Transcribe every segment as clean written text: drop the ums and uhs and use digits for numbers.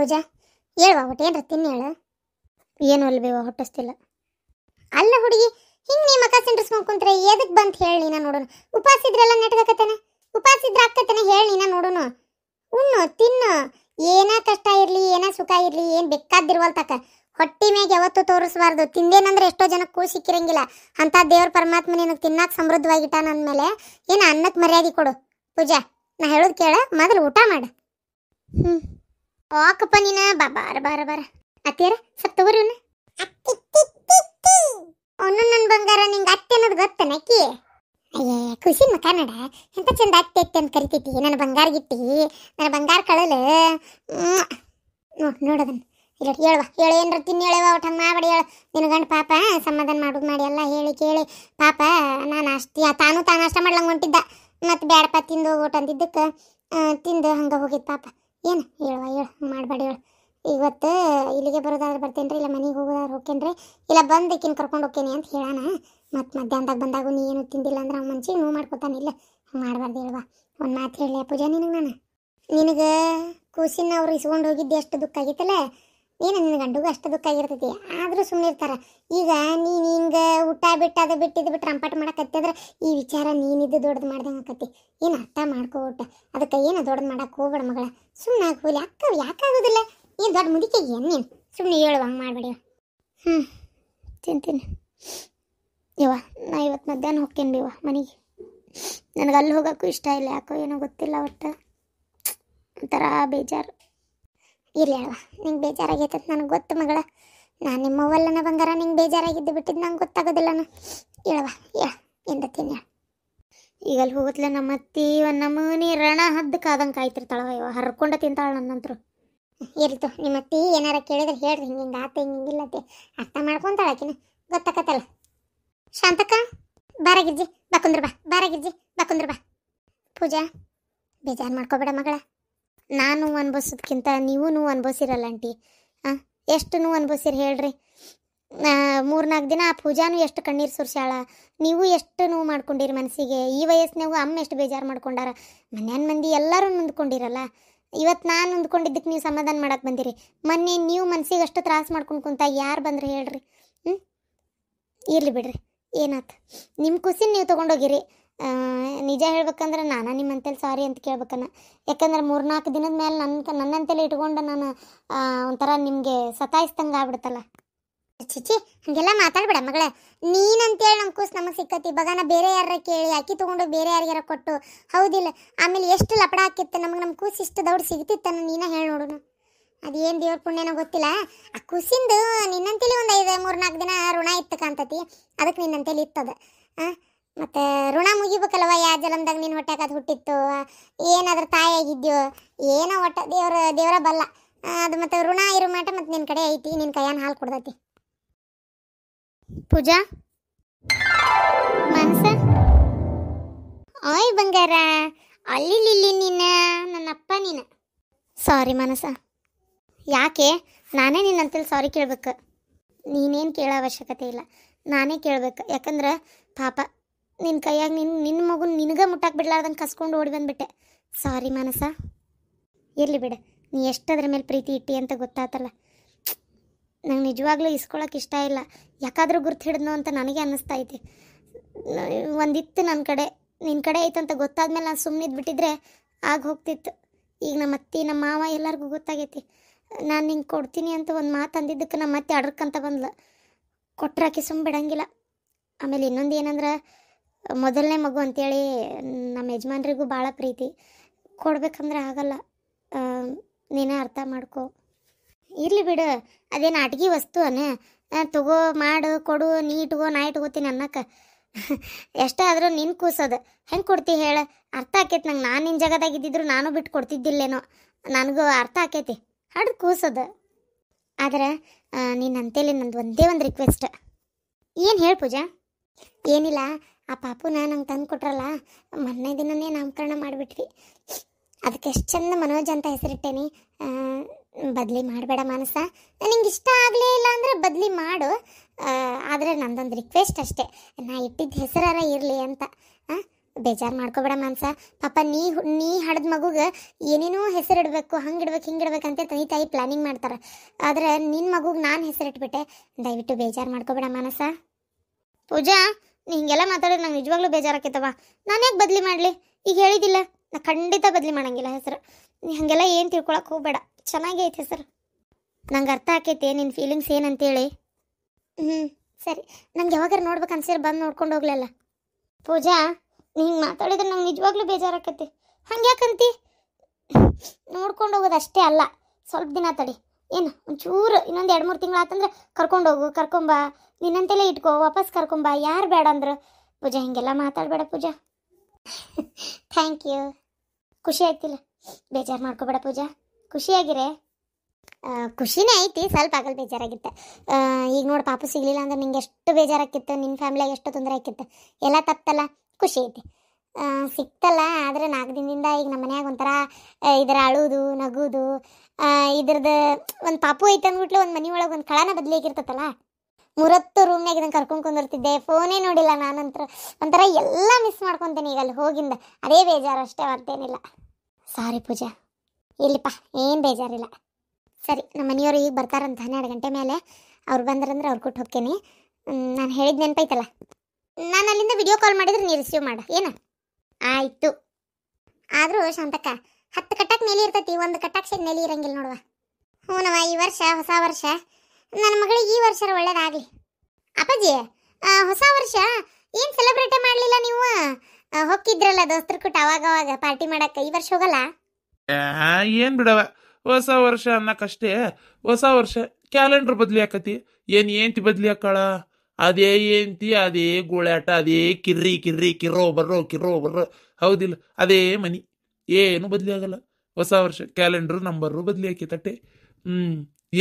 ಪೂಜಾ ಹೇಳ್ವಾ ಒಟ್ಟು ಏನ್ರ ತಿನ್ನಿ ಹೇಳು. ಏನು ಅಲ್ಬೇವ ಹೊಟ್ಟಿಸ್ತಿಲ್ಲ. ಅಲ್ಲ ಹುಡುಗಿ ಹಿಂಗೆ ನೀ ಮಕ ಸಿಂಡ್ರಿಸ್ಕೊಂಡು ಕುಂತ್ರೆ ಎದಕ್ಕೆ ಬಂತ ಹೇಳಿ ನೀನ ನೋಡೋಣ. ಉಪವಾಸ ಇದ್ರೆಲ್ಲ ನೆಟ್ಗಾಕತ್ತೇನೆ, ಉಪವಾಸ ಇದ್ರೆ ಅಕ್ಕತ್ತೇನೆ ಹೇಳಿ ನೀನ ನೋಡೋಣ. ಉಣ್ಣು ತಿನ್ನು, ಏನ ಕಷ್ಟ ಇರಲಿ ಏನ ಸುಖ ಇರಲಿ ಏನು ಬೇಕಾದಿರುವಲ್ ತಕ ಹೊಟ್ಟಿ ಮ್ಯಾಗ ಯಾವತ್ತೂ ತೋರಿಸ್ಬಾರ್ದು. ತಿಂದೇನಂದ್ರೆ ಎಷ್ಟೋ ಜನಕ್ಕೆ ಕೂಳು ಸಿಕ್ಕಿರಂಗಿಲ್ಲ. ಅಂತ ದೇವ್ರ ಪರಮಾತ್ಮ ನಿನಗೆ ತಿನ್ನಾಕ ಸಮೃದ್ಧವಾಗಿಟ್ಟಾನ ಅಂದಮೇಲೆ ಏನು ಅನ್ನಕ್ಕೆ ಮರ್ಯಾದೆ ಕೊಡು. ಪೂಜಾ ನಾ ಹೇಳೋದು ಕೇಳ, ಮೊದಲು ಊಟ ಮಾಡು. ಓಕಪ್ಪ ನೀನ ಬಾರ ಬಾರ ಬಾರ ಅತ್ತಿಯರ ಸ್ವಲ್ಪ ತಗೋರಿ ಅವನು ನನ್ನ ಬಂಗಾರ. ನಿಂಗೆ ಅತ್ತೆ ಅನ್ನೋದು ಗೊತ್ತನ ಅಕ್ಕಿ? ಅಯ್ಯ ಖುಷಿ ಮಕ ನಡ ಎಂತ ಚಂದ ಅತ್ತೆ ಅತ್ತೆ ಅಂತ ಕರಿತೈತಿ ನನ್ನ ಬಂಗಾರ ಗಿಟ್ಟಿ, ನನ್ನ ಬಂಗಾರ ಕಳಲು ನೋಡೋದನ್ನ ಇಲ್ಲ ಹೇಳುವ ಹೇಳು ಏನ್ರ ತಿನ್ನಿ ಹೇಳುವ ಒಟ್ಟು ಹಂಗೆ ಮಾಡಬೇಡಿ ಹೇಳು. ನಿನ್ನ ಗಂಡು ಪಾಪ ಸಮಾಧಾನ ಮಾಡೋದು ಮಾಡಿ ಎಲ್ಲ ಹೇಳಿ ಕೇಳಿ ಪಾಪ ನಾನು ತಾನು ಅಷ್ಟ ಮಾಡ್ಲಂಗೆ ಹೊಂಟಿದ್ದ. ಮತ್ತು ಬೇಡಪ್ಪ ತಿಂದು ಊಟ ಅಂದಿದ್ದಕ್ಕೆ ತಿಂದು ಹಂಗೆ ಹೋಗಿದ್ದು ಪಾಪ. ಏನು ಹೇಳುವ ಹೇಳು ಮಾಡಬೇಡಿ ಹೇಳು. ಇವತ್ತು ಇಲ್ಲಿಗೆ ಬರೋದಾದ್ರೆ ಬರ್ತೇನೆ ರೀ, ಇಲ್ಲ ಮನೆಗೆ ಹೋಗೋದಾದ್ರೆ ಹೋಗ್ತೇನೆ ರೀ, ಇಲ್ಲ ಬಂದು ಈಕಿನ ಕರ್ಕೊಂಡು ಹೋಗ್ತೇನೆ ಅಂತ ಹೇಳೋಣ. ಮತ್ತು ಮಧ್ಯಾಹ್ನದಾಗ ಬಂದಾಗ ನೀ ಏನು ತಿಂದಿಲ್ಲ ಅಂದ್ರೆ ಅವ್ನು ಮನ್ಸಿಗೆ ನೋವು ಮಾಡ್ಕೊತಾನಿಲ್ಲ. ಹಂಗೆ ಮಾಡಬಾರ್ದು ಹೇಳುವ. ಒಂದು ಮಾತು ಹೇಳಿ ಪೂಜಾ ನಿನಗೆ ನಿನಗೆ ಕೂಸಿನ ಅವ್ರು ಇಸ್ಕೊಂಡು ಹೋಗಿದ್ದು ಎಷ್ಟು ದುಃಖ ಆಗಿತ್ತಲ್ಲ, ಏನು ನಿನ್ನ ಗಂಡುಗೂ ಅಷ್ಟು ದುಃಖ ಆಗಿರ್ತೈತಿ. ಆದರೂ ಸುಮ್ಮನೆ ಇರ್ತಾರೆ. ಈಗ ನೀನು ಹಿಂಗೆ ಊಟ ಬಿಟ್ಟು ಅದು ಬಿಟ್ಟಿದ್ದು ಬಿಟ್ಟು ರಂಪಾಟ ಮಾಡಕತ್ತಿದ್ರೆ ಈ ವಿಚಾರ ನೀನಿದ್ದು ದೊಡ್ಡದು ಮಾಡ್ದಂಗೆ ಆಕತಿ. ಏನು ಅರ್ಥ ಮಾಡ್ಕೋ ಊಟ ಅದಕ್ಕೆ ಏನು ದೊಡ್ಡದು ಮಾಡಕ್ಕೆ ಹೋಗ್ಬೇಡ ಮಗಳ. ಸುಮ್ಮನೆ ಹೋಲಿ ಅಕ್ಕ ಯಾಕಾಗೋದಿಲ್ಲ. ನೀನು ದೊಡ್ಡ ಮುದಿಕೆ ಏನು ನೀನು ಸುಮ್ಮನೆ ಹೇಳುವ ಹಂಗೆ ಮಾಡಬೇಡಿ. ತಿಂತೀನಿ ಯವ್ವ. ನಾ ಇವತ್ತು ಮಧ್ಯಾಹ್ನ ಹೋಗ್ತೇನೆ ಬಿವ ಮನೆಗೆ. ನನಗೆ ಅಲ್ಲಿ ಹೋಗೋಕ್ಕೂ ಇಷ್ಟ ಇಲ್ಲ, ಯಾಕೋ ಏನೋ ಗೊತ್ತಿಲ್ಲ. ಒಟ್ಟು ಒಂಥರ ಬೇಜಾರು. ಇರಲಿ ಅಲ್ವ, ನಿಂಗೆ ಬೇಜಾರಾಗೈತಂತ ನನಗೆ ಗೊತ್ತು ಮಗಳ. ನಾನು ನಿಮ್ಮವ್ವಲ್ಲನ ಬಂಗಾರ, ನಿಂಗೆ ಬೇಜಾರಾಗಿದ್ದು ಬಿಟ್ಟಿದ್ದು ನಂಗೆ ಗೊತ್ತಾಗೋದಿಲ್ಲನ. ಹೇಳವ ಹೇಳ ಎಂದ ತಿನ್ನ. ಈಗ ಅಲ್ಲಿ ಹೋಗತ್ಲೆ ನಮ್ಮ ಅತ್ತಿ ಒಂದು ನಮೂನಿ ರಣ ಹದ್ದು ಕಾದಂಗೆ ಕಾಯ್ತಿರ್ತಾಳವ. ಇವ ಹರ್ಕೊಂಡ ತಿಂತಾಳೆ ನನ್ನಂತರು. ಇರ್ತು ನಿಮ್ಮ ಅತ್ತಿ ಏನಾರ ಕೇಳಿದ್ರೆ ಹೇಳ್ರಿ ಹಿಂಗೆ ಆತ ಹಿಂಗಿಲ್ಲತ್ತೆ ಅರ್ಥ ಮಾಡ್ಕೊತಾಳಕಿನ ಗೊತ್ತಾಕತ್ತಲ್ಲ. ಶಾಂತಕ್ಕ ಬಾರಾಗಿರ್ಜಿ ಬಾಕುಂದ್ರ ಬಾ, ಬಾರಾಗಿರ್ಜಿ ಬಾಕುಂದ್ರ ಬಾ. ಪೂಜಾ ಬೇಜಾರು ಮಾಡ್ಕೋಬೇಡ ಮಗಳ. ನಾನು ಅನ್ಭವಿಸೋದಕ್ಕಿಂತ ನೀವು ಅನ್ಭವಿಸಿರಲ್ಲ ಆಂಟಿ. ಎಷ್ಟು ನೋವು ಅನ್ಭವಿಸಿರಿ ಹೇಳ್ರಿ. 3-4 ದಿನ ಆ ಪೂಜಾನು ಎಷ್ಟು ಕಣ್ಣೀರು ಸುರಿಸ್ಯಾಳ, ನೀವು ಎಷ್ಟು ನೋವು ಮಾಡ್ಕೊಂಡಿರಿ ಮನಸ್ಸಿಗೆ. ಈ ವಯಸ್ಸಿನಾಗೂ ಅಮ್ಮ ಎಷ್ಟು ಬೇಜಾರು ಮಾಡ್ಕೊಂಡಾರ. ಮನ್ಯಾನ ಮಂದಿ ಎಲ್ಲರೂ ನೊಂದ್ಕೊಂಡಿರಲ್ಲ. ಇವತ್ತು ನಾನು ನೊಂದ್ಕೊಂಡಿದ್ದಕ್ಕೆ ನೀವು ಸಮಾಧಾನ ಮಾಡಕ್ಕೆ ಬಂದಿರಿ. ಮೊನ್ನೆ ನೀವು ಮನಸ್ಸಿಗೆ ಅಷ್ಟು ತ್ರಾಸು ಮಾಡ್ಕೊಂಡು ಕುಂತಾಗ ಯಾರು ಬಂದ್ರೆ ಹೇಳ್ರಿ. ಇರಲಿ ಬಿಡ್ರಿ, ಏನಾಯ್ತು ನಿಮ್ಮ ಖುಷಿನ ನೀವು ತೊಗೊಂಡೋಗಿರಿ. ನಿಜ ಹೇಳ್ಬೇಕಂದ್ರೆ ನಾನು ನಿಮ್ಮಂತೇಳಿ ಸಾರಿ ಅಂತ ಕೇಳ್ಬೇಕನ್ನ. ಯಾಕಂದ್ರೆ 3-4 ದಿನದ ಮೇಲೆ ನನ್ನಂತೇಳಿ ಇಟ್ಕೊಂಡು ನಾನು ಒಂಥರ ನಿಮಗೆ ಸತಾಯಿಸ್ದಂಗೆ ಆಗ್ಬಿಡುತ್ತಲ್ಲ. ಚಿಚಿ ಹಾಗೆಲ್ಲ ಮಾತಾಡ್ಬೇಡ ಮಗಳೇ. ನೀನಂತೇಳಿ ನಮ್ಮ ಕೂಸು ನಮಗೆ ಸಿಕ್ಕತಿ. ಬಗಾನ ಬೇರೆ ಯಾರ ಕೇಳಿ ಅಕ್ಕಿ ತೊಗೊಂಡು ಬೇರೆ ಯಾರಿಗಾರ ಕೊಟ್ಟು ಹೌದಿಲ್ಲ. ಆಮೇಲೆ ಎಷ್ಟು ಲಪಡ ಹಾಕಿತ್ತು ನಮಗೆ. ನಮ್ಮ ಕೂಸು ಇಷ್ಟು ದೌಡ್ ಸಿಗ್ತಿತ್ತನ್ನು ನೀನ ಹೇಳಿ ನೋಡೋಣ. ಅದೇನು ದೇವ್ರ ಪುಣ್ಯನೋ ಗೊತ್ತಿಲ್ಲ. ಆ ಕೂಸಿಂದು ನಿನ್ನಂತೇಳಿ ಒಂದು 3-4 ದಿನ ಋಣ ಇತ್ತು ಕಾಣ್ತತಿ. ಅದಕ್ಕೆ ನಿನ್ನಂತೇಳಿ ಇತ್ತದ. ಮತ್ತು ಋಣ ಮುಗಿಬೇಕಲ್ವ. ಯಾವ ಜಲಮ್ದಾಗ ನೀನು ಹೊಟ್ಟಾಗ ಅದು ಹುಟ್ಟಿತ್ತು, ಏನಾದ್ರೂ ತಾಯಿಯಾಗಿದ್ಯೋ ಏನೋ ಒಟ್ಟು ದೇವರ ಬಲ್ಲ ಅದು. ಮತ್ತು ಋಣ ಇರೋ ಮಾಟ ಮತ್ತು ನಿನ್ನ ಕಡೆ ಐತಿ, ನಿನ್ನ ಕೈಯಾನ ಹಾಲು ಕೊಡ್ದೈತಿ. ಪೂಜಾ ಮನಸ ಓಯ್ ಬಂಗಾರ ಅಲ್ಲಿ ನೀನು ನನ್ನಪ್ಪ ನೀನು. ಸಾರಿ ಮನಸ. ಯಾಕೆ ನಾನೇ ನಿನ್ನಂತೇಳಿ ಸಾರಿ ಕೇಳ್ಬೇಕು. ನೀನೇನು ಕೇಳೋ ಅವಶ್ಯಕತೆ ಇಲ್ಲ, ನಾನೇ ಕೇಳ್ಬೇಕು. ಯಾಕಂದ್ರೆ ಪಾಪ ನಿನ್ನ ಕೈಯಾಗ ನಿನ್ನ ಮಗುನ ನಿನಗೆ ಮುಟ್ಟಾಕ್ ಬಿಡ್ಲಾರ್ದಂಗೆ ಕಸ್ಕೊಂಡು ಓಡಿ ಬಂದುಬಿಟ್ಟೆ. ಸಾರಿ ಮನಸ. ಇರಲಿ ಬಿಡು, ನೀ ಎಷ್ಟು ಅದ್ರ ಮೇಲೆ ಪ್ರೀತಿ ಇಟ್ಟಿ ಅಂತ ಗೊತ್ತಾತಲ್ಲ. ನಂಗೆ ನಿಜವಾಗ್ಲೂ ಇಸ್ಕೊಳಕ್ಕೆ ಇಷ್ಟ ಇಲ್ಲ. ಯಾಕಾದರೂ ಗುರ್ತು ಹಿಡಿದ್ನೋ ಅಂತ ನನಗೆ ಅನ್ನಿಸ್ತಾ ಐತಿ. ಒಂದಿತ್ತು ನನ್ನ ಕಡೆ, ನಿನ್ನ ಕಡೆ ಐತಂತ ಗೊತ್ತಾದ್ಮೇಲೆ ನಾನು ಸುಮ್ಮನಿದ್ದು ಬಿಟ್ಟಿದ್ರೆ ಆಗ ಹೋಗ್ತಿತ್ತು. ಈಗ ನಮ್ಮ ಅತ್ತಿ ನಮ್ಮ ಮಾವ ಎಲ್ಲರಿಗೂ ಗೊತ್ತಾಗೈತಿ. ನಾನು ನಿಂಗೆ ಕೊಡ್ತೀನಿ ಅಂತ ಒಂದು ಮಾತು ಅಂದಿದ್ದಕ್ಕೆ ನಮ್ಮ ಅತ್ತೆ ಅಡ್ರಕ್ಕಂತ ಬಂದ್ಲು. ಕೊಟ್ರಾಕಿ ಸುಮ್ಮ ಬಿಡಂಗಿಲ್ಲ. ಆಮೇಲೆ ಇನ್ನೊಂದು ಏನಂದ್ರೆ ಮೊದಲನೇ ಮಗು ಅಂತೇಳಿ ನಮ್ಮ ಯಜಮಾನ್ರಿಗೂ ಭಾಳ ಪ್ರೀತಿ. ಕೊಡ್ಬೇಕಂದ್ರೆ ಆಗಲ್ಲ, ನೀನೇ ಅರ್ಥ ಮಾಡ್ಕೊ. ಇರಲಿ ಬಿಡು, ಅದೇನು ಆಟಿಗೆ ವಸ್ತು ತಗೋ ಮಾಡು ಕೊಡು, ನೀ ಇಟ್ಕೋ ನಾ ಇಟ್ಕೋತೀನಿ ಅನ್ನಕ್ಕೆ. ಎಷ್ಟೇ ಆದರೂ ನಿನ್ನ ಕೂಸೋದು ಹೆಂಗೆ ಕೊಡ್ತಿ ಹೇಳ. ಅರ್ಥ ಆಕೈತಿ ನಂಗೆ. ನಾನು ನಿನ್ನ ಜಾಗದಾಗಿದ್ದಿದ್ರು ನಾನು ಬಿಟ್ಟು ಕೊಡ್ತಿದ್ದಿಲ್ಲೇನೋ. ನನಗೂ ಅರ್ಥ ಆಕೈತಿ ಹಾಡು ಕೂಸೋದು. ಆದ್ರೆ ನೀನಂತೇಳಿ ನಂದು ಒಂದೇ ಒಂದು ರಿಕ್ವೆಸ್ಟ್. ಏನು ಹೇಳಿ ಪೂಜಾ? ಏನಿಲ್ಲ, ಆ ಪಾಪುನ ನಂಗೆ ತಂದು ಕೊಟ್ರಲ್ಲ, ಮೊನ್ನೆ ದಿನನೇ ನಾಮಕರಣ ಮಾಡಿಬಿಟ್ವಿ. ಅದಕ್ಕೆ ಎಷ್ಟು ಚಂದ ಮನೋಜ್ ಅಂತ ಹೆಸರಿಟ್ಟೇನಿ. ಬದಲಿ ಮಾಡಬೇಡ ಮನಸ. ನಿಂಗೆ ಇಷ್ಟ ಆಗಲೇ ಇಲ್ಲ ಅಂದರೆ ಬದಲಿ ಮಾಡು. ಆದರೆ ನಂದೊಂದು ರಿಕ್ವೆಸ್ಟ್ ಅಷ್ಟೇ, ನಾ ಇಟ್ಟಿದ್ದ ಹೆಸರಾರ ಇರಲಿ ಅಂತ. ಬೇಜಾರು ಮಾಡ್ಕೋಬೇಡ ಮನ್ಸ. ಪಾಪ ನೀ ಹಡ್ದ ಮಗುಗೆ ಏನೇನೋ ಹೆಸರಿಡ್ಬೇಕು, ಹಂಗಿಡ್ಬೇಕು ಹಿಂಗಿಡ್ಬೇಕು ಅಂತ ತಂದೆ ತಾಯಿ ಪ್ಲಾನಿಂಗ್ ಮಾಡ್ತಾರೆ. ಆದ್ರೆ ನಿನ್ನ ಮಗುಗೆ ನಾನು ಹೆಸರಿಟ್ಬಿಟ್ಟೆ. ದಯವಿಟ್ಟು ಬೇಜಾರು ಮಾಡ್ಕೋಬೇಡ ಮನಸ್ಸ. ಪೂಜಾ, ನೀ ಹಿಂಗೆಲ್ಲ ಮಾತಾಡೋದು ನಂಗೆ ನಿಜವಾಗ್ಲೂ ಬೇಜಾರಾಕೈತವ. ನಾನು ಯಾಕೆ ಬದಲಿ ಮಾಡಲಿ? ಈಗ ಹೇಳಿದಿಲ್ಲ, ನಾ ಖಂಡಿತ ಬದಲಿ ಮಾಡಂಗಿಲ್ಲ ಹೆಸರು. ನೀ ಹಾಗೆಲ್ಲ ಏನು ತಿಳ್ಕೊಳಕ್ಕೆ ಹೋಗ್ಬೇಡ. ಚೆನ್ನಾಗೇ ಐತೆ ಹೆಸರು. ನಂಗೆ ಅರ್ಥ ಆಕೈತೆ ನಿನ್ನ ಫೀಲಿಂಗ್ಸ್ ಏನಂತೇಳಿ. ಸರಿ, ನಂಗೆ ಯಾವಾಗಾರು ನೋಡ್ಬೇಕು ಅನ್ಸಿದ್ರೆ ಬಂದು ನೋಡ್ಕೊಂಡು ಹೋಗ್ಲಲ್ಲ. ಪೂಜಾ, ನೀ ಹಿಂಗೆ ಮಾತಾಡಿದ್ರೆ ನಂಗೆ ನಿಜವಾಗ್ಲೂ ಬೇಜಾರಾಕೈತಿ. ಹಂಗ್ಯಾಕಂತಿ? ನೋಡ್ಕೊಂಡು ಹೋಗೋದು ಅಷ್ಟೇ ಅಲ್ಲ, ಸ್ವಲ್ಪ ದಿನ ತಡಿ. ಏನು ಒಂಚೂರು ಇನ್ನೊಂದು 2-3 ತಿಂಗಳು ಆತಂದ್ರೆ ಕರ್ಕೊಂಡೋಗು, ಕರ್ಕೊಂಬ. ನಿನ್ನಂತೆಲ್ಲ ಇಟ್ಕೋ, ವಾಪಸ್ ಕರ್ಕೊಂಬ. ಯಾರು ಬೇಡ ಅಂದ್ರು? ಪೂಜಾ, ಹಿಂಗೆಲ್ಲ ಮಾತಾಡಬೇಡ ಪೂಜಾ. Thank you. ಖುಷಿ ಆಯ್ತಿಲ್ಲ? ಬೇಜಾರು ಮಾಡ್ಕೋಬೇಡ ಪೂಜಾ, ಖುಷಿಯಾಗಿರೇ. ಖುಷಿನೇ ಐತಿ, ಸ್ವಲ್ಪ ಆಗಲ್ಲ ಬೇಜಾರಾಗಿತ್ತು. ಈಗ ನೋಡಿ ಪಾಪು ಸಿಗಲಿಲ್ಲ ಅಂದ್ರೆ ನಿಂಗೆ ಎಷ್ಟು ಬೇಜಾರಾಕಿತ್ತು, ನಿನ್ನ ಫ್ಯಾಮಿಲಿಯಾಗ ಎಷ್ಟು ತೊಂದರೆ ಆಕಿತ್ತು. ಎಲ್ಲ ತಪ್ಪಲ್ಲ, ಖುಷಿ ಐತಿ. ಸಿಕ್ತಲ್ಲ. ಆದರೆ 4 ದಿನದಿಂದ ಈಗ ನಮ್ಮ ಮನ್ಯಾಗ ಒಂಥರ ಇದರ ಅಳುವುದು ನಗುವುದು, ಇದ್ರದ್ದು ಒಂದು ಪಾಪು ಐತೆ ಅಂದ್ಬಿಟ್ಲೆ ಒಂದು ಮನೆ ಒಳಗೆ ಒಂದು ಕಳನ ಬದಲಿಯಾಗಿರ್ತತಲ್ಲ. 30 ರೂಮ್ನಾಗ ಇದನ್ನು ಕರ್ಕೊಂಡು ಕುಂದಿರ್ತಿದ್ದೆ, ಫೋನೇ ನೋಡಿಲ್ಲ ನಾನಂತರ. ಒಂಥರ ಎಲ್ಲ ಮಿಸ್ ಮಾಡ್ಕೊತೀನಿ ಈಗ ಅಲ್ಲಿ ಹೋಗಿಂದ. ಅದೇ ಬೇಜಾರು ಅಷ್ಟೇ, ಮತ್ತೇನಿಲ್ಲ. ಸಾರಿ ಪೂಜಾ. ಇಲ್ಲಪ್ಪ, ಏನು ಬೇಜಾರಿಲ್ಲ. ಸರಿ, ನಮ್ಮ ಮನೆಯವರು ಈಗ ಬರ್ತಾರಂತ 12 ಗಂಟೆ ಮೇಲೆ. ಅವ್ರು ಬಂದ್ರಂದ್ರೆ ಅವ್ರು ಕೊಟ್ಟು ಹೋಗ್ತೀನಿ. ನಾನು ಹೇಳಿದ ನೆನಪೈತಲ್ಲ, ನಾನು ಅಲ್ಲಿಂದ ವಿಡಿಯೋ ಕಾಲ್ ಮಾಡಿದ್ರೆ ನೀ ರಿಸೀವ್ ಮಾಡು. ಏನು? ಆಯಿತು. ಆದರೂ ಶಾಂತಕ್ಕ 10 ಕಟ್ಟಕ್ಕೆ ನೆಲೆ ಇರ್ತೈತಿ, 1 ಕಟ್ಟಕ್ಕೆ ನೆಲೆ ಇರಂಗಿಲ್ಲ ನೋಡುವ. ಹ್ಞೂನವ, ಈ ವರ್ಷ ಹೊಸ ವರ್ಷ. ನನ್ನ ಮಗಳಿಗೆ ಈ ವರ್ಷ ಒಳ್ಳೇದಾಗಲಿ. ಅಪ್ಪಾಜಿ, ಹೊಸ ವರ್ಷ ಏನು ಸೆಲೆಬ್ರೇಟೇ ಮಾಡಲಿಲ್ಲ ನೀವು? ಹೋಗಿದ್ರಲ್ಲ ದೋಸ್ತರ ಕೂಟ ಅವಾಗ ಪಾರ್ಟಿ ಮಾಡಕ್ಕೆ. ಈ ವರ್ಷ ಹೋಗಲ್ಲ? ಏನು ಬಿಡವ, ಹೊಸ ವರ್ಷ ಅನ್ನಕಷ್ಟೇ. ಹೊಸ ವರ್ಷ ಕ್ಯಾಲೆಂಡರ್ ಬದಲಿ ಆಕತಿ. ಏನ್ತಿ ಬದಲಿ ಹಾಕಳ? ಅದೇ ಏಂತಿ, ಅದೇ ಗೋಳಾಟ, ಅದೇ ಕಿರ್ರಿ ಕಿರ್ರಿ ಕಿರೋ ಬರ್ರೋ. ಹೌದಿಲ್ಲ? ಅದೇ ಮನಿ, ಏನು ಬದಲಿ ಆಗಲ್ಲ. ಹೊಸ ವರ್ಷ ಕ್ಯಾಲೆಂಡರ್ ನಂಬರು ಬದಲಿ ಹಾಕೈತಟ್ಟೆ.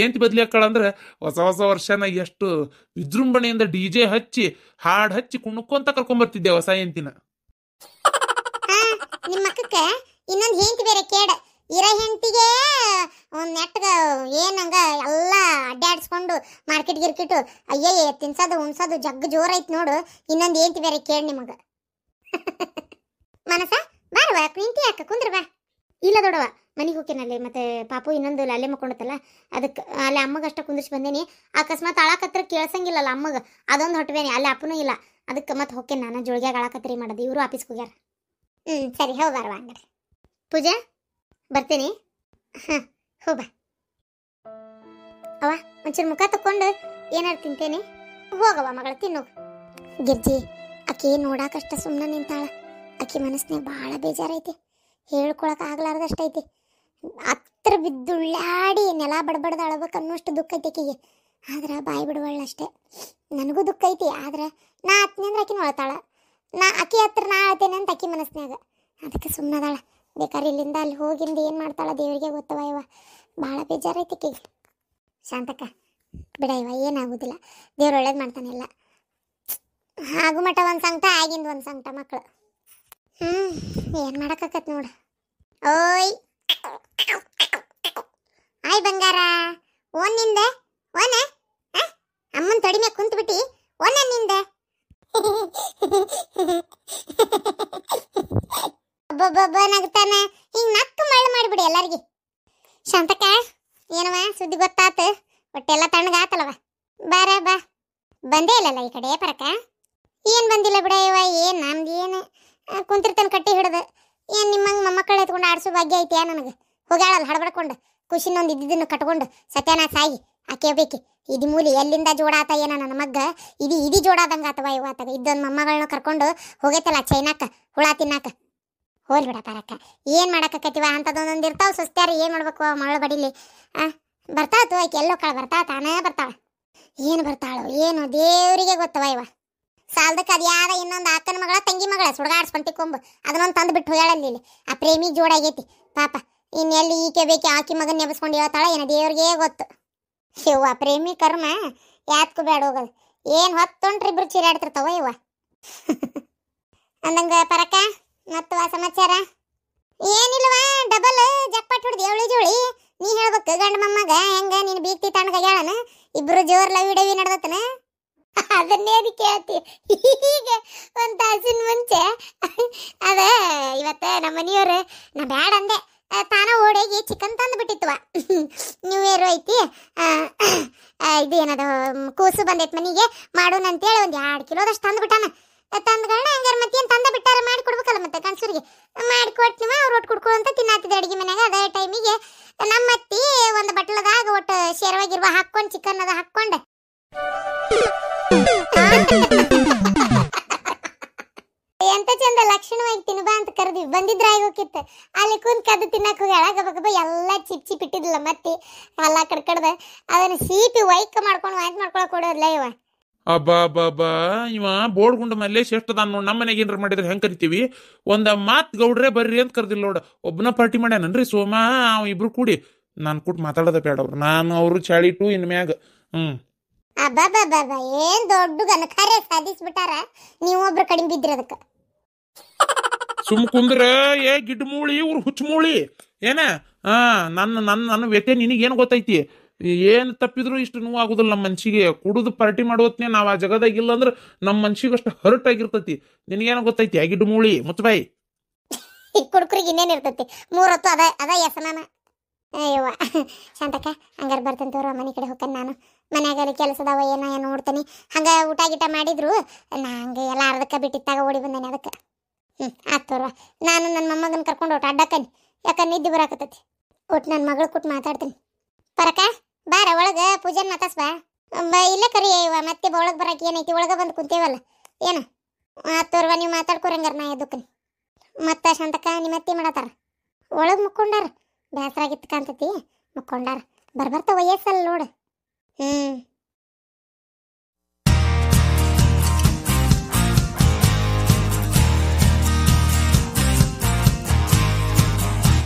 ಏಂತಿ ಬದಲಿ ಹಾಕಳ ಅಂದ್ರೆ ಹೊಸ ವರ್ಷನ ಎಷ್ಟು ವಿಜೃಂಭಣೆಯಿಂದ DJ ಹಚ್ಚಿ ಹಾಡು ಹಚ್ಚಿ ಕುಣ್ಕೊಂತ ಕರ್ಕೊಂಬರ್ತಿದ್ದೆ ಹೊಸ ಹೆಂತಿನ. ನಿಮ್ಮ ಮಕ್ಕಕ್ಕೆ ಇನ್ನೊಂದು ಹೆಂತಿ ಬೇರೆ ಕೇಡ. ಇರೋ ಹೆಂತಿಗೆ ಒಂದು ನೆಟ್ಗ ಏನಂಗ ಎಲ್ಲ ಅಡ್ಡಾಡಿಸ್ಕೊಂಡು ಮಾರ್ಕೆಟ್ ಗಿರ್ಕಿಟ್ಟು ಅಯ್ಯೇ ತಿನ್ಸೋದು ಉಣ್ಸೋದು ಜಗ್ಗ ಜೋರೈತಿ ನೋಡು. ಇನ್ನೊಂದು ಹೆಂತಿ ಬೇರೆ ಕೇಳಿ ನಿಮಗೆ. ಮನಸ ಬಾರವಾ, ನಿಂತಿ ಯಾಕೆ ಕುಂದ್ರ ಬಾ. ಇಲ್ಲ ದೊಡವ, ಮನೆಗೆ ಹೋಗ್ತೇನಲ್ಲಿ. ಮತ್ತೆ ಪಾಪು ಇನ್ನೊಂದು ಅಲ್ಲೇ ಮಕ್ಕೊಂಡತ್ತಲ್ಲ, ಅದಕ್ಕೆ ಅಲ್ಲೇ ಅಮ್ಮಗಷ್ಟ ಕುಂದಿರ್ಸಿ ಬಂದೇನಿ. ಅಕಸ್ಮಾತ್ ಅಳಕತ್ರ ಕೇಳ್ಸಂಗಿಲ್ಲಲ್ಲ ಅಮ್ಮಗ, ಅದೊಂದು ಹೊಟ್ಬೇನಿ. ಅಲ್ಲಿ ಅಪ್ಪನೂ ಇಲ್ಲ, ಅದಕ್ಕೆ ಮತ್ತೆ ಹೋಗ್ತೇನೆ ನಾನು. ಜೋಳಿಗ್ಯಾಗ ಅಳಕತ್ರಿ ಮಾಡೋದು, ಇವರು ಆಫೀಸ್ಗೆ ಹೋಗ್ಯಾರ. ಸರಿ, ಹೋಗಾರವ ಹಂಗಾರೆ. ಪೂಜಾ, ಬರ್ತೀನಿ. ಹಾಂ, ಹೋಗ. ಅವ ಒಂಚೂರು ಮುಖ ತಕ್ಕೊಂಡು ಏನಾರು ತಿಂತೇನೆ. ಹೋಗವ ಮಗಳ, ತಿನ್ನು. ಗಿರ್ಜಿ, ಆಕೆ ನೋಡಾಕಷ್ಟ ಸುಮ್ಮನೆ ನಿಂತಾಳ. ಆಕೆ ಮನಸ್ಸಿನಾಗ ಭಾಳ ಬೇಜಾರೈತಿ, ಹೇಳ್ಕೊಳಕ್ಕೆ ಆಗ್ಲಾರ್ದಷ್ಟೈತಿ. ಹತ್ರ ಬಿದ್ದುಳ್ಳಾಡಿ ನೆಲ ಬಡಬಡ್ದು ಅಳಬೇಕು ಅನ್ನೋಷ್ಟು ದುಃಖ ಐತಿ ಆಕೆಗೆ. ಆದ್ರೆ ಬಾಯಿ ಬಿಡುವಳ್ಳಷ್ಟೇ. ನನಗೂ ದುಃಖ ಐತಿ, ಆದ್ರೆ ನಾ ಹತ್ನಿ ಅಂದ್ರೆ ಆಕಿನ ಅಳ್ತಾಳ. ಆಕೆ ಹತ್ರ ನಾ ಅಳ್ತೇನೆ ಅಂತ ಆಕಿ ಮನಸ್ಸಿನಾಗ. ಅದಕ್ಕೆ ಸುಮ್ಮನದಾಳ. ಬೇಕಾದ್ರೆ ಇಲ್ಲಿಂದ ಅಲ್ಲಿ ಹೋಗಿಂದ ಏನು ಮಾಡ್ತಾಳ ದೇವರಿಗೆ ಗೊತ್ತವ. ಇವ ಭಾಳ ಬೇಜಾರೈತಿ ಆಕೆಗೆ. ಶಾಂತಕ್ಕ ಬಿಡ, ಇವ ಏನಾಗೋದಿಲ್ಲ, ದೇವ್ರು ಒಳ್ಳೇದು ಮಾಡ್ತಾನಿಲ್ಲ. ಆಗು ಮಠ ಒಂದು ಸಂಕಟ, ಆಗಿಂದ ಒಂದು ಸಂಕಟ ಮಕ್ಕಳು. ಏನು ಮಾಡೋಕ್ಕಾಕತ್ ನೋಡು. ಓಯ್ ಆಯ್ ಬಂಗಾರ, ಓನ್ ನಿಂದೆ ಓನ? ಅಮ್ಮನ ತೊಡಿ ಮ್ಯಾಗ ಕುಂತು ಬಿಟ್ಟು ಓನ ನಿಂದೆ. ನಗ್ತಾನ ಹಿಂಗೆ ನಕ್ಕು ಮಳ್ಳು ಮಾಡಿಬಿಡಿ ಎಲ್ಲರಿಗೆ. ಶಾಂತಕ್ಕ, ಏನವ ಸುದ್ದಿ ಗೊತ್ತಾತು? ಹೊಟ್ಟೆಲ್ಲ ತಣ್ಣಗಾತಲ್ಲವ. ಬಾರ ಬಾ. ಬಂದೇ ಇಲ್ಲಲ್ಲ ಈ ಕಡೆ ಪರಕ? ಏನು ಬಂದಿಲ್ಲ ಬಿಡ ಇವ. ಏನು ನಮ್ದು ಏನು ಕುಂತಿರ್ತಾನೆ ಕಟ್ಟಿ ಹಿಡ್ದು. ಏನು ನಿಮ್ಮಂಗೆ ಮೊಮ್ಮಕ್ಕಳು ಎತ್ಕೊಂಡು ಆಡ್ಸೋ ಭಾಗ್ಯ ಐತಿಯಾ ನನಗೆ? ಹೋಗ್ಯಾಳಲ್ಲ ಹಡ್ಬಡ್ಕೊಂಡು, ಖುಷಿನೊಂದು ಇದ್ದಿದ್ದನ್ನು ಕಟ್ಕೊಂಡು ಸತ್ಯನಾಶ ಆಗಿ ಆಕೆ ಬೇಕಿ. ಇದಿ ಮೂಲಿ ಎಲ್ಲಿಂದ ಜೋಡಾತ ಏನ ನನ್ನ ಮಗ್ಗ ಇದಿ ಜೋಡಾದಂಗೆ ಆತವ ಇವತ್ತಾಗ. ಇದ್ದೊಂದು ಮೊಮ್ಮಗಳನ್ನ ಕರ್ಕೊಂಡು ಹೋಗೈತಲ್ಲ ಚೈನಾಕ ಹುಳ ತಿನ್ನಾಕ. ಹೋಲ್ ಬಿಡ ಪರಕ್ಕ, ಏನು ಮಾಡಕ್ಕತ್ತಿವ? ಅಂಥದ್ದೊಂದೊಂದು ಇರ್ತಾವ ಸುಸ್ತ್ಯಾರ, ಏನು ಮಾಡ್ಬೇಕು ಮಗಳು ಬಡಿಲಿ. ಬರ್ತಾತು ಆಕೆ, ಎಲ್ಲೋ ಕಳ ಬರ್ತಾಳ, ತಾನೇ ಬರ್ತಾಳ. ಏನು ಬರ್ತಾಳೋ ಏನು ದೇವರಿಗೆ ಗೊತ್ತವ ಇವ. ಸಾಲದಕ್ಕೆ ಅದು ಯಾರ ಇನ್ನೊಂದು ಅಕ್ಕನ ಮಗಳ ತಂಗಿ ಮಗಳ ಸುಡ್ಗಾಡ್ಸ್ಕೊಂತಿ ಕೊಂಬು ಅದನ್ನೊಂದು ತಂದು ಬಿಟ್ಟು ಹೇಳಲ್ಲಿ. ಆ ಪ್ರೇಮಿ ಜೋಡಾಗೈತಿ ಪಾಪ. ಇನ್ನೆಲ್ಲಿ ಈಕೆ ಬೇಕಿ ಆಕಿ ಮಗನ ನೆಬಸ್ಕೊಂಡು ಹೇಳ್ತಾಳ ಏನೋ ದೇವ್ರಿಗೆ ಗೊತ್ತು. ಶಿವ ಪ್ರೇಮಿ ಕರ್ಮ ಯಾತ್ಕು ಬೇಡ ಹೋಗೋದು. ಏನು ಹೊತ್ತೊಂಡ್ರಿ ಇಬ್ರು ಚೀರಾಡ್ತಿರ್ತಾವ ಇವ. ಅಂದಂಗ ಪರಕ ಮತ್ತವ ಸಮಾಚಾರ ಏನಿಲ್ವ? ಡಬಲ್ ಜಕ್ಪಾಟ್ ಹೊಡ್ದು ಎವಳಿ ಜೋಳಿ. ನೀ ಹೇಳ್ಬೇಕು ಗಂಡ ಮೊಮ್ಮಗ ಹೆಂಗ ನೀನು ಬೀಗ್ತಿ ತಣ್ಣಗ ಹೇಳನ. ಇಬ್ರು ಜೋರ್ ಲವ್ ಡವಿ ನಡ್ದತನ. ಅದನ್ನೇನು ಕೇಳ್ತಿ ಈಗ ಒಂದು ತಾಸಿನ ಮುಂಚೆ ಅದ ಇವತ್ತ ನಮ್ಮ ಮನೆಯವ್ರು ನಾ ಬ್ಯಾಡ ಅಂದೆ ತಾನ ಓಡೋಗಿ ಚಿಕನ್ ತಂದು ಬಿಟ್ಟಿತ್ವ ನ್ಯೂ ಇಯರ್ ಐತಿ ಇದು ಏನದು ಕೂಸು ಬಂದೈತೆ ಮನೆಗೆ ಮಾಡೋಣ ಅಂತೇಳಿ ಒಂದು 2 ಕಿಲೋದಷ್ಟು ತಂದು ಬಿಟ್ಟಾನ ತಂದ್ಗಳನ್ನ ಹಂಗಾರ ಮತ್ತೇನು ತಂದ ಬಿಟ್ಟಾರ ಮಾಡಿ ಕೊಡ್ಬೇಕಲ್ಲ ಮತ್ತೆ ಕನ್ಸೂರಿಗೆ ಮಾಡಿ ಕೊಟ್ಟಿವ ಅವ್ರು ಒಟ್ಟು ಕುಡ್ಕೊಳ್ಳೋ ತಿನ್ನಾತಿದ್ದೆ ಅಡುಗೆ ಮನ್ಯಾಗ ಅದೇ ಟೈಮಿಗೆ ನಮ್ಮ ಅತ್ತಿ ಒಂದು ಬಟ್ಲದಾಗ ಒಟ್ಟು ಶೇರ್ವಾಗಿರುವ ಹಾಕ್ಕೊಂಡು ಚಿಕನ್ ಅದ ಹಾಕ್ಕೊಂಡೆ ಎಂತ ಚಂದ ಲಕ್ಷಣವಾಗಿ ತಿನ್ಬಾ ಅಂತ ಕರೆದ್ವಿ ಬಂದಿದ್ರ ಆಗೋಕಿತ್ತು ಅಲ್ಲಿ ಕುಂತ್ ಕದ್ದು ತಿನ್ನಕ್ ಹೋಗಿ ಗಬ ಎಲ್ಲ ಚಿಪ್ ಇಟ್ಟಿದ್ದಿಲ್ಲ ಮತ್ತೆ ಎಲ್ಲ ಕಡ್ಕಡ್ದ ಅದನ್ನ ಸೀಪಿ ವೈಕ್ ಮಾಡ್ಕೊಂಡು ವಾಂತಿ ಮಾಡ್ಕೊಳಕ್ ಕೊಡೋದ್ಲ ಇವ ಅಬ್ಬಾ ಇವ ಬೋಡ್ಗುಂಡ ಮಲ್ಲೇಶ್ ಎಷ್ಟದ ನೋಡ್ ನಮ್ಮ ಮನೆಗೆ ಏನ್ರ ಮಾಡಿದ್ರೆ ಹೆಂಗ್ ಕರಿತೀವಿ ಒಂದ ಮಾತ್ ಗೌಡ್ರೆ ಬರ್ರಿ ಅಂತ ಕರ್ದಿಲ್ಲ ನೋಡ ಒಬ್ಬನ ಪಾರ್ಟಿ ಮಾಡ್ಯಾನನ್ರಿ ಸೋಮ ಅವ್ ಇಬ್ರು ಕೂಡಿ ನಾನ್ ಕೂಟ್ ಮಾತಾಡೋದ ಬೇಡ ಅವ್ರು ನಾನು ಅವ್ರು ಚಾಳಿಟು ಇನ್ ಮ್ಯಾಗ ಅಬ್ಬಾ ಏನ್ ದೊಡ್ಡ ಗನಖಾರೆ ಸಾಧಿಸ್ಬಿಟ್ಟಾರ ನೀವೊಬ್ರು ಕಡಿಮೆ ಬಿದ್ರಿ ಅದಕ್ಕ ಸುಮ್ ಕುಂದ್ರ ಏ ಗಿಡ್ ಮೂಳಿ ಇವ್ರು ಹುಚ್ಚ ಮೂಳಿ ಏನ ನನ್ನ ವ್ಯತೆ ನಿನಗೇನು ಗೊತ್ತೈತಿ ಏನ್ ತಪ್ಪಿದ್ರು ಇಷ್ಟು ನೋವು ಆಗುದಿಲ್ಲ ನಮ್ಮ ಮನ್ಸಿಗೆ ಕುಡುದು ಪಾರ್ಟಿ ಮಾಡೋತ್ನೇ ನಾವ್ ಆ ಜಗದಾಗ ಇಲ್ಲ ಅಂದ್ರೆ ನಮ್ಮ ಮನ್ಸಿಗೆ ಅಷ್ಟು ಹರ್ಟ್ ಆಗಿರ್ತೈತಿ ನಿನಗೇನು ಗೊತ್ತೈತಿ ಆ ಗಿಡ್ ಮೂಳಿ ಮುತ್ತಬಾಯಿ ಕುಡ್ಕರಿಗೆ ಇನ್ನೇನ್ ಇರ್ತೈತಿ 3 ಹೊತ್ತು ಅದ ಯಸನಾನ ಅಯ್ಯವ್ವ ಶಾಂತಕ್ಕ ಹಂಗಾರ ಬರ್ತೇನೆ ತೋರು ಮನೆ ಕಡೆ ಹೋಗ್ತಾನೆ ನಾನು ಮನ್ಯಾಗ ಕೆಲಸದವ ಏನೋ ನೋಡ್ತೀನಿ ಹಂಗ ಊಟ ಗೀಟ ಮಾಡಿದ್ರು ನಾ ಹಂಗೆ ಎಲ್ಲ ಅರ್ಧಕ್ಕ ಬಿಟ್ಟಿತ್ತಾಗ ಓಡಿ ಬಂದೇನೆ ಅದಕ್ಕೆ ಆತ್ ತೋರ್ವ ನಾನು ನನ್ನ ಮೊಮ್ಮಗನ ಕರ್ಕೊಂಡು ಒಟ್ಟು ಅಡ್ಡಕ್ಕನಿ ಯಾಕಂದ್ರೆ ನಿದ್ದೆ ಬರಾಕತ್ತೈತಿ ಒಟ್ಟು ನನ್ನ ಮಗಳು ಕೊಟ್ಟು ಮಾತಾಡ್ತೀನಿ ಪರಕ ಬಾರ ಒಳಗ ಪೂಜನ್ ಮಾತಾಸ್ ಬಾ ಇಲ್ಲ ಕರಿ ಮತ್ತೆ ಒಳಗೆ ಬರಕ್ಕೆ ಏನೈತಿ ಒಳಗೆ ಬಂದು ಕುಂತೇವಲ್ಲ ಏನು ಆತ್ ತೋರ್ವ ನೀವು ಮಾತಾಡ್ಕೊರಂಗಾರ ನಾ ಎದ್ದಕ್ಕನಿ ಮತ್ತೆ ಶಾಂತಕ್ಕ ನಿಮ್ಮ ಅತ್ತಿ ಮಾಡತ್ತಾರ ಒಳಗೆ ಮುಕ್ಕೊಂಡಾರ ಬೇಸರಾಗಿತ್ತು ಕಾಣ್ತೈತಿ ಮುಕ್ಕೊಂಡಾರ ಬರ್ಬರ್ತ ವಯಸ್ಸಲ್ಲಿ ನೋಡು